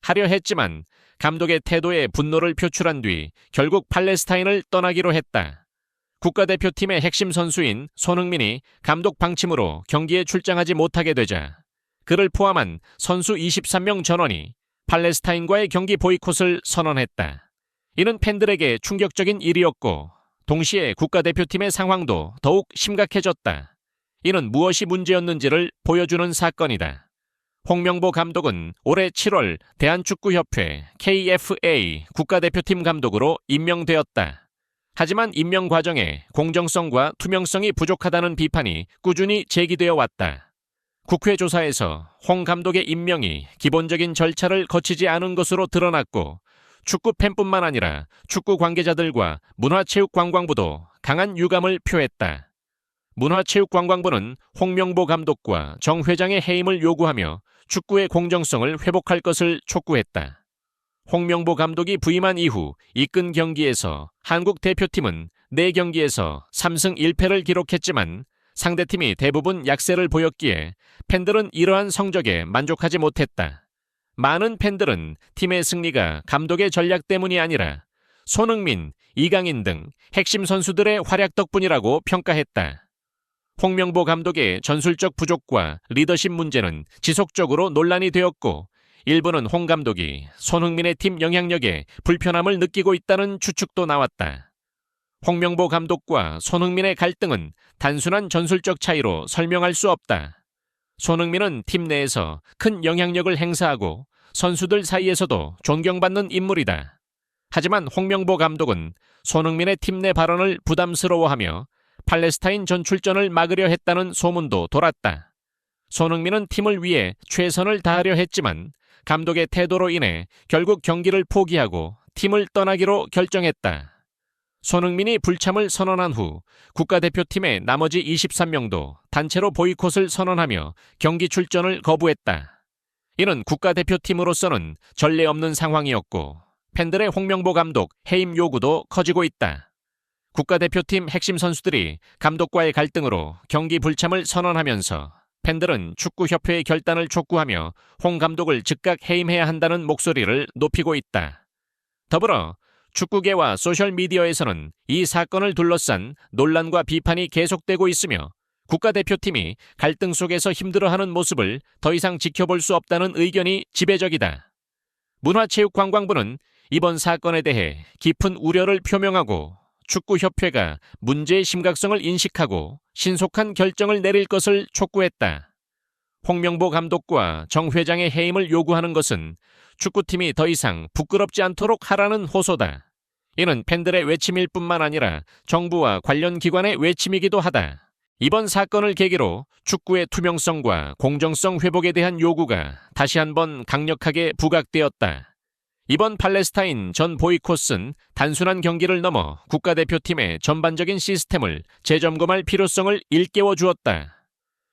하려 했지만 감독의 태도에 분노를 표출한 뒤 결국 팔레스타인을 떠나기로 했다. 국가대표팀의 핵심 선수인 손흥민이 감독 방침으로 경기에 출장하지 못하게 되자 그를 포함한 선수 23명 전원이 팔레스타인과의 경기 보이콧을 선언했다. 이는 팬들에게 충격적인 일이었고 동시에 국가대표팀의 상황도 더욱 심각해졌다. 이는 무엇이 문제였는지를 보여주는 사건이다. 홍명보 감독은 올해 7월 대한축구협회 KFA 국가대표팀 감독으로 임명되었다. 하지만 임명 과정에 공정성과 투명성이 부족하다는 비판이 꾸준히 제기되어 왔다. 국회 조사에서 홍 감독의 임명이 기본적인 절차를 거치지 않은 것으로 드러났고 축구 팬뿐만 아니라 축구 관계자들과 문화체육관광부도 강한 유감을 표했다. 문화체육관광부는 홍명보 감독과 정 회장의 해임을 요구하며 축구의 공정성을 회복할 것을 촉구했다. 홍명보 감독이 부임한 이후 이끈 경기에서 한국 대표팀은 4경기에서 3승 1패를 기록했지만 상대팀이 대부분 약세를 보였기에 팬들은 이러한 성적에 만족하지 못했다. 많은 팬들은 팀의 승리가 감독의 전략 때문이 아니라 손흥민, 이강인 등 핵심 선수들의 활약 덕분이라고 평가했다. 홍명보 감독의 전술적 부족과 리더십 문제는 지속적으로 논란이 되었고 일부는 홍 감독이 손흥민의 팀 영향력에 불편함을 느끼고 있다는 추측도 나왔다. 홍명보 감독과 손흥민의 갈등은 단순한 전술적 차이로 설명할 수 없다. 손흥민은 팀 내에서 큰 영향력을 행사하고 선수들 사이에서도 존경받는 인물이다. 하지만 홍명보 감독은 손흥민의 팀 내 발언을 부담스러워하며 팔레스타인 전 출전을 막으려 했다는 소문도 돌았다. 손흥민은 팀을 위해 최선을 다하려 했지만 감독의 태도로 인해 결국 경기를 포기하고 팀을 떠나기로 결정했다. 손흥민이 불참을 선언한 후 국가대표팀의 나머지 23명도 단체로 보이콧을 선언하며 경기 출전을 거부했다. 이는 국가대표팀으로서는 전례 없는 상황이었고 팬들의 홍명보 감독 해임 요구도 커지고 있다. 국가대표팀 핵심 선수들이 감독과의 갈등으로 경기 불참을 선언하면서 팬들은 축구협회의 결단을 촉구하며 홍 감독을 즉각 해임해야 한다는 목소리를 높이고 있다. 더불어 축구계와 소셜미디어에서는 이 사건을 둘러싼 논란과 비판이 계속되고 있으며 국가대표팀이 갈등 속에서 힘들어하는 모습을 더 이상 지켜볼 수 없다는 의견이 지배적이다. 문화체육관광부는 이번 사건에 대해 깊은 우려를 표명하고 축구협회가 문제의 심각성을 인식하고 신속한 결정을 내릴 것을 촉구했다. 홍명보 감독과 정 회장의 해임을 요구하는 것은 축구팀이 더 이상 부끄럽지 않도록 하라는 호소다. 이는 팬들의 외침일 뿐만 아니라 정부와 관련 기관의 외침이기도 하다. 이번 사건을 계기로 축구의 투명성과 공정성 회복에 대한 요구가 다시 한번 강력하게 부각되었다. 이번 팔레스타인 전 보이콧은 단순한 경기를 넘어 국가대표팀의 전반적인 시스템을 재점검할 필요성을 일깨워 주었다.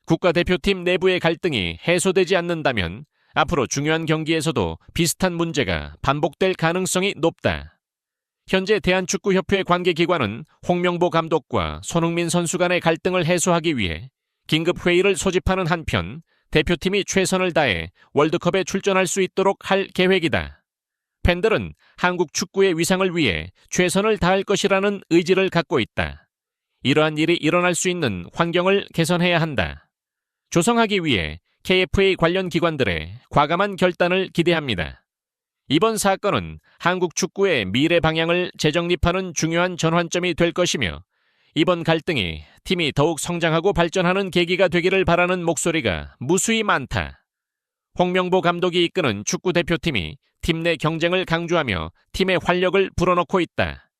국가대표팀 내부의 갈등이 해소되지 않는다면 앞으로 중요한 경기에서도 비슷한 문제가 반복될 가능성이 높다. 현재 대한축구협회 관계기관은 홍명보 감독과 손흥민 선수 간의 갈등을 해소하기 위해 긴급회의를 소집하는 한편 대표팀이 최선을 다해 월드컵에 출전할 수 있도록 할 계획이다. 팬들은 한국 축구의 위상을 위해 최선을 다할 것이라는 의지를 갖고 있다. 이러한 일이 일어날 수 있는 환경을 개선해야 한다. 조성하기 위해 KFA 관련 기관들의 과감한 결단을 기대합니다. 이번 사건은 한국 축구의 미래 방향을 재정립하는 중요한 전환점이 될 것이며 이번 갈등이 팀이 더욱 성장하고 발전하는 계기가 되기를 바라는 목소리가 무수히 많다. 홍명보 감독이 이끄는 축구대표팀이 팀 내 경쟁을 강조하며 팀의 활력을 불어넣고 있다.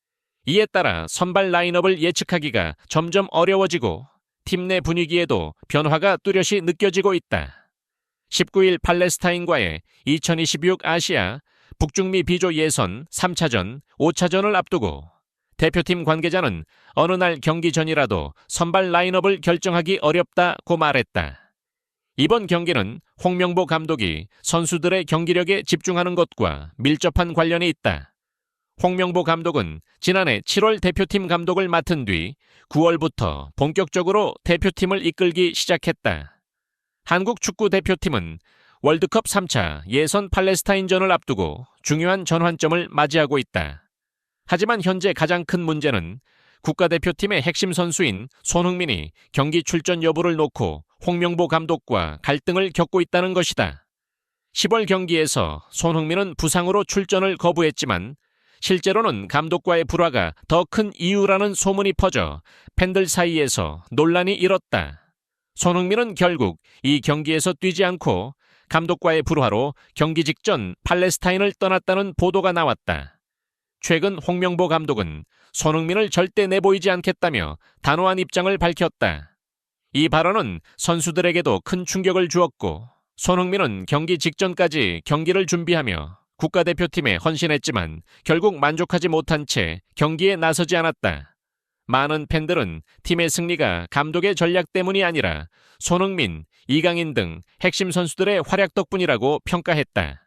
이에 따라 선발 라인업을 예측하기가 점점 어려워지고 팀 내 분위기에도 변화가 뚜렷이 느껴지고 있다. 19일 팔레스타인과의 2026 아시아 북중미 비조 예선 3차전, 5차전을 앞두고 대표팀 관계자는 어느 날 경기 전이라도 선발 라인업을 결정하기 어렵다고 말했다. 이번 경기는 홍명보 감독이 선수들의 경기력에 집중하는 것과 밀접한 관련이 있다. 홍명보 감독은 지난해 7월 대표팀 감독을 맡은 뒤 9월부터 본격적으로 대표팀을 이끌기 시작했다. 한국 축구 대표팀은 월드컵 3차 예선 팔레스타인전을 앞두고 중요한 전환점을 맞이하고 있다. 하지만 현재 가장 큰 문제는 국가대표팀의 핵심 선수인 손흥민이 경기 출전 여부를 놓고 홍명보 감독과 갈등을 겪고 있다는 것이다. 10월 경기에서 손흥민은 부상으로 출전을 거부했지만 실제로는 감독과의 불화가 더 큰 이유라는 소문이 퍼져 팬들 사이에서 논란이 일었다. 손흥민은 결국 이 경기에서 뛰지 않고 감독과의 불화로 경기 직전 팔레스타인을 떠났다는 보도가 나왔다. 최근 홍명보 감독은 손흥민을 절대 내보이지 않겠다며 단호한 입장을 밝혔다. 이 발언은 선수들에게도 큰 충격을 주었고 손흥민은 경기 직전까지 경기를 준비하며 국가대표팀에 헌신했지만 결국 만족하지 못한 채 경기에 나서지 않았다. 많은 팬들은 팀의 승리가 감독의 전략 때문이 아니라 손흥민, 이강인 등 핵심 선수들의 활약 덕분이라고 평가했다.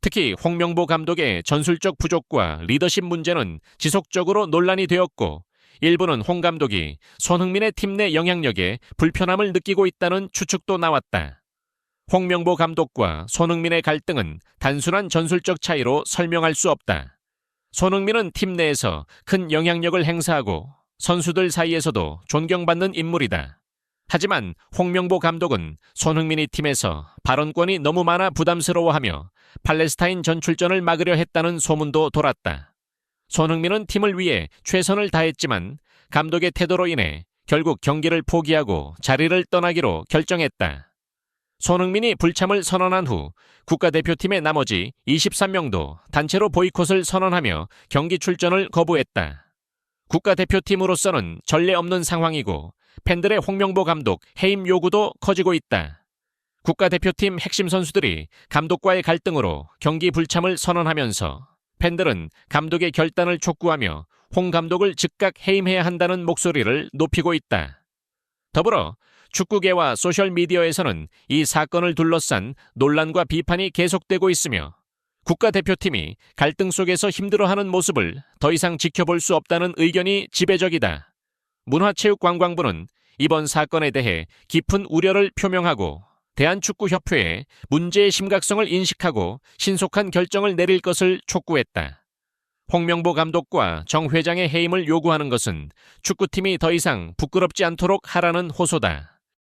특히 홍명보 감독의 전술적 부족과 리더십 문제는 지속적으로 논란이 되었고 일부는 홍 감독이 손흥민의 팀 내 영향력에 불편함을 느끼고 있다는 추측도 나왔다. 홍명보 감독과 손흥민의 갈등은 단순한 전술적 차이로 설명할 수 없다. 손흥민은 팀 내에서 큰 영향력을 행사하고 선수들 사이에서도 존경받는 인물이다. 하지만 홍명보 감독은 손흥민이 팀에서 발언권이 너무 많아 부담스러워하며 팔레스타인 전출전을 막으려 했다는 소문도 돌았다. 손흥민은 팀을 위해 최선을 다했지만 감독의 태도로 인해 결국 경기를 포기하고 자리를 떠나기로 결정했다. 손흥민이 불참을 선언한 후 국가대표팀의 나머지 23명도 단체로 보이콧을 선언하며 경기 출전을 거부했다. 국가대표팀으로서는 전례 없는 상황이고 팬들의 홍명보 감독 해임 요구도 커지고 있다. 국가대표팀 핵심 선수들이 감독과의 갈등으로 경기 불참을 선언하면서 팬들은 감독의 결단을 촉구하며 홍 감독을 즉각 해임해야 한다는 목소리를 높이고 있다. 더불어 축구계와 소셜미디어에서는 이 사건을 둘러싼 논란과 비판이 계속되고 있으며 국가대표팀이 갈등 속에서 힘들어하는 모습을 더 이상 지켜볼 수 없다는 의견이 지배적이다. 문화체육관광부는 이번 사건에 대해 깊은 우려를 표명하고 대한축구협회에 문제의 심각성을 인식하고 신속한 결정을 내릴 것을 촉구했다. 홍명보 감독과 정 회장의 해임을 요구하는 것은 축구팀이 더 이상 부끄럽지 않도록 하라는 호소다.